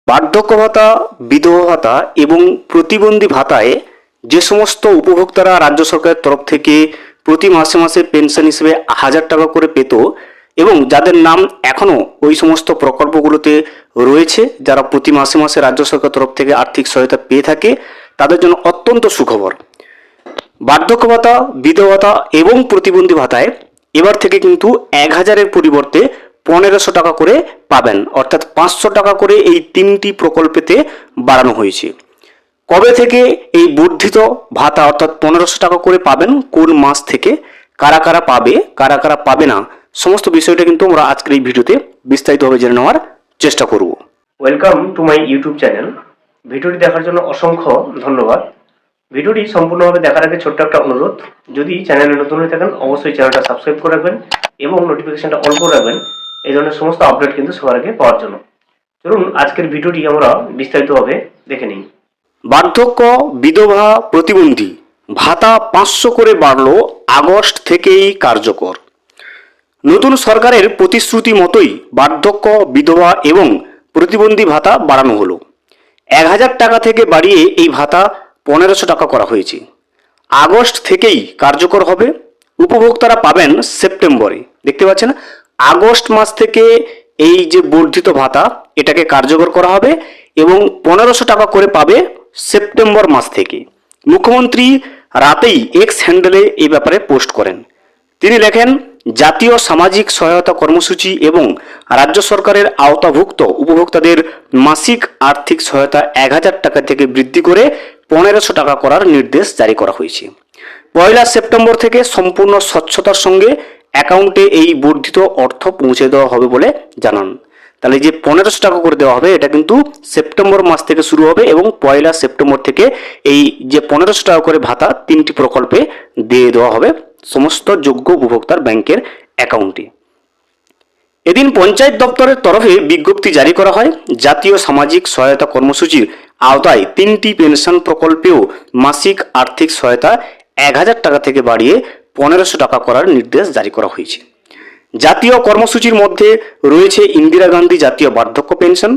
বার্ধক্য ভাতা, বিধবা ভাতা এবং প্রতিবন্ধী ভাতায় যে সমস্ত উপভোক্তারা রাজ্য সরকারের তরফ থেকে প্রতি মাসে মাসে পেনশন হিসেবে 1000 টাকা করে পেত এবং যাদের নাম এখনও ওই সমস্ত প্রকল্পগুলোতে রয়েছে, যারা প্রতি মাসে মাসে রাজ্য সরকারের তরফ থেকে আর্থিক সহায়তা পেয়ে থাকে, তাদের জন্য অত্যন্ত সুখবর। বার্ধক্য ভাতা, বিধবা ভাতা এবং প্রতিবন্ধী ভাতায় এবার থেকে কিন্তু 1000-এর পরিবর্তে 1500 টাকা করে পাবেন, অর্থাৎ 500 টাকা করে এই তিনটি প্রকল্পেতে বাড়ানো হয়েছে। কবে থেকে এই বর্ধিত ভাতা অর্থাৎ 1500 টাকা করে পাবেন, কোন মাস থেকে, কারা কারা পাবে, কারা কারা পাবে না, সমস্ত বিষয়টা কিন্তু আমরা আজকের এই ভিডিওতে বিস্তারিতভাবে জেনে নেওয়ার চেষ্টা করব। Welcome to my YouTube channel. ভিডিওটি দেখার জন্য অসংখ্য ধন্যবাদ। ভিডিওটি সম্পূর্ণভাবে দেখার আগে ছোট্ট একটা অনুরোধ, যদি চ্যানেলে নতুন হয়ে থাকেন অবশ্যই চ্যানেলটা সাবস্ক্রাইব করে রাখবেন এবং নোটিফিকেশনটা অন করে রাখবেন এই ধরনের সমস্ত আপডেট কিন্তু সবার আগে পাওয়ার জন্য। চলুন আজকের ভিডিওটি আমরা বিস্তারিতভাবে দেখে নিই। বার্ধক্য, বিধবা, প্রতিবন্ধী ভাতা 500 করে বাড়ল, আগস্ট থেকেই কার্যকর। নতুন সরকারের প্রতিশ্রুতি মতোই বার্ধক্য, বিধবা এবং প্রতিবন্ধী ভাতা বাড়ানো হলো। 1000 টাকা থেকে বাড়িয়ে এই ভাতা 1500 টাকা করা হয়েছে। আগস্ট থেকেই কার্যকর হবে। উপভোক্তারা পাবেন সেপ্টেম্বরে। দেখতে পাচ্ছেন, আগস্ট মাস থেকে এই যে বর্ধিত ভাতা এটাকে কার্যকর করা হবে এবং 1500 টাকা করে পাবে সেপ্টেম্বর মাস থেকে। মুখ্যমন্ত্রী রাতেই এক্স হ্যান্ডেলে এই ব্যাপারে পোস্ট করেন। তিনি লেখেন, জাতীয় সামাজিক সহায়তা কর্মসূচি এবং রাজ্য সরকারের আওতাভুক্ত উপভোক্তাদের মাসিক আর্থিক সহায়তা 1000 টাকা থেকে বৃদ্ধি করে 1500 টাকা করার নির্দেশ জারি করা হয়েছে। 1 সেপ্টেম্বর থেকে সম্পূর্ণ স্বচ্ছতার সঙ্গে অ্যাকাউন্টে এই বর্ধিত অর্থ পৌঁছে দেওয়া হবে বলে জানান। তাহলে যে 1500 টাকা করে দেওয়া হবে এটা কিন্তু সেপ্টেম্বর মাস থেকে শুরু হবে এবং 1 সেপ্টেম্বর থেকে এই যে 1500 টাকা করে ভাতা তিনটি প্রকল্পে দিয়ে দেওয়া হবে সমস্ত যোগ্য উপভোক্তার ব্যাংকের অ্যাকাউন্টে। এদিন পঞ্চায়েত দপ্তরের তরফে বিজ্ঞপ্তি জারি করা হয়। জাতীয় সামাজিক সহায়তা কর্মসূচির আওতায় তিনটি পেনশন প্রকল্পেও মাসিক আর্থিক সহায়তা 1000 টাকা থেকে বাড়িয়ে 1500 টাকা করার নির্দেশ জারি করা হয়েছে। জাতীয় কর্মসূচির মধ্যে রয়েছে ইন্দিরা গান্ধী জাতীয় বার্ধক্য পেনশন,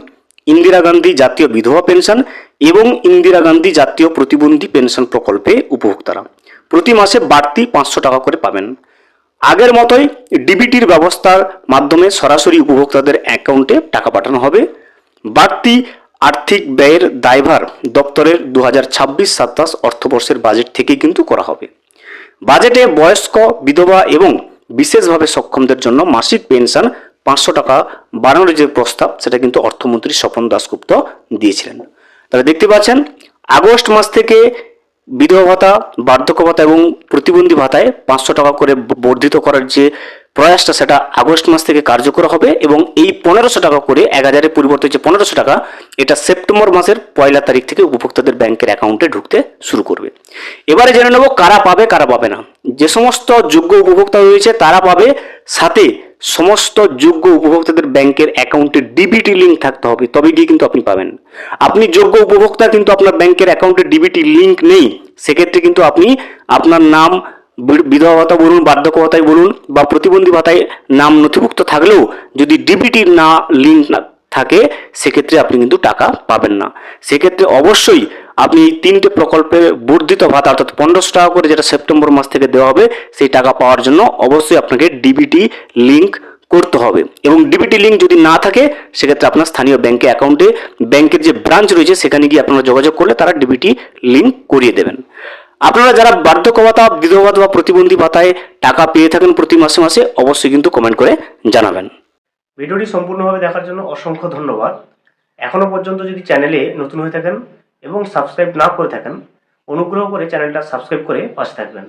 ইন্দিরা গান্ধী জাতীয় বিধবা পেনশন এবং ইন্দিরা গান্ধী জাতীয় প্রতিবন্ধী পেনশন প্রকল্পে উপভোক্তারা প্রতি মাসে বাড়তি 500 টাকা করে পাবেন। আগের মতোই ডিবিটির ব্যবস্থার মাধ্যমে সরাসরি উপভোক্তাদের অ্যাকাউন্টে টাকা পাঠানো হবে। বাড়তি আর্থিক ব্যয়ের দায়ভার দপ্তরের 2026-27 অর্থবর্ষের বাজেট থেকেই কিন্তু করা হবে। বাজেটে বয়স্ক, বিধবা এবং বিশেষভাবে সক্ষমদের জন্য মাসিক পেনশন 500 টাকা বাড়ানোর যে প্রস্তাব সেটা কিন্তু অর্থমন্ত্রী স্বপন দাশগুপ্ত দিয়েছিলেন। তাহলে দেখতে পাচ্ছেন, আগস্ট মাস থেকে বিধবা ভাতা, বার্ধক্য ভাতা এবং প্রতিবন্ধী ভাতায় 500 টাকা করে বর্ধিত করার যে প্রয়াসটা সেটা আগস্ট মাস থেকে কার্যকর হবে এবং এই 1500 টাকা করে 1000-এর পরিবর্তে যে 1500 টাকা এটা সেপ্টেম্বর মাসের 1 তারিখ থেকে উপভোক্তাদের ব্যাংকের অ্যাকাউন্টে ঢুকতে শুরু করবে। এবারে জেনে নেব কারা পাবে কারা পাবে না। যে সমস্ত যোগ্য উপভোক্তা রয়েছে তারা পাবে, সাথে সমস্ত যোগ্য উপভোক্তাদের ব্যাংকের অ্যাকাউন্টে ডিবিটি লিঙ্ক থাকতে হবে, তবে গিয়ে কিন্তু আপনি পাবেন। আপনি যোগ্য উপভোক্তা কিন্তু আপনার ব্যাংকের অ্যাকাউন্টে ডিবিটি লিঙ্ক নেই, সেক্ষেত্রে কিন্তু আপনি আপনার নাম বিধবা ভাতা বলুন, বার্ধক্য ভাতায় বলুন বা প্রতিবন্ধী ভাতায় নাম নথিভুক্ত থাকলেও যদি ডিবিটির না লিঙ্ক না থাকে সেক্ষেত্রে আপনি কিন্তু টাকা পাবেন না। সেক্ষেত্রে অবশ্যই আপনি এই তিনটে প্রকল্পে বর্ধিত ভাতা অর্থাৎ 1500 টাকা করে যেটা সেপ্টেম্বর মাস থেকে দেওয়া হবে সেই টাকা পাওয়ার জন্য অবশ্যই আপনাকে ডিবিটি লিঙ্ক করতে হবে এবং ডিবিটি লিঙ্ক যদি না থাকে সেক্ষেত্রে আপনার স্থানীয় ব্যাংকে অ্যাকাউন্টে ব্যাংকের যে ব্রাঞ্চ রয়েছে সেখানে গিয়ে আপনারা যোগাযোগ করলে তারা ডিবিটি লিঙ্ক করিয়ে দেবেন। আপনারা যারা বার্ধক্য ভাতা, বিধবা ভাতা বা প্রতিবন্ধী ভাতায় টাকা পেয়ে থাকেন প্রতি মাসে মাসে অবশ্যই কিন্তু কমেন্ট করে জানাবেন। ভিডিওটি সম্পূর্ণভাবে দেখার জন্য অসংখ্য ধন্যবাদ। এখনো পর্যন্ত যদি চ্যানেলে নতুন হয়ে থাকেন এবং সাবস্ক্রাইব না করে থাকেন অনুগ্রহ করে চ্যানেলটা সাবস্ক্রাইব করে পাশে থাকবেন।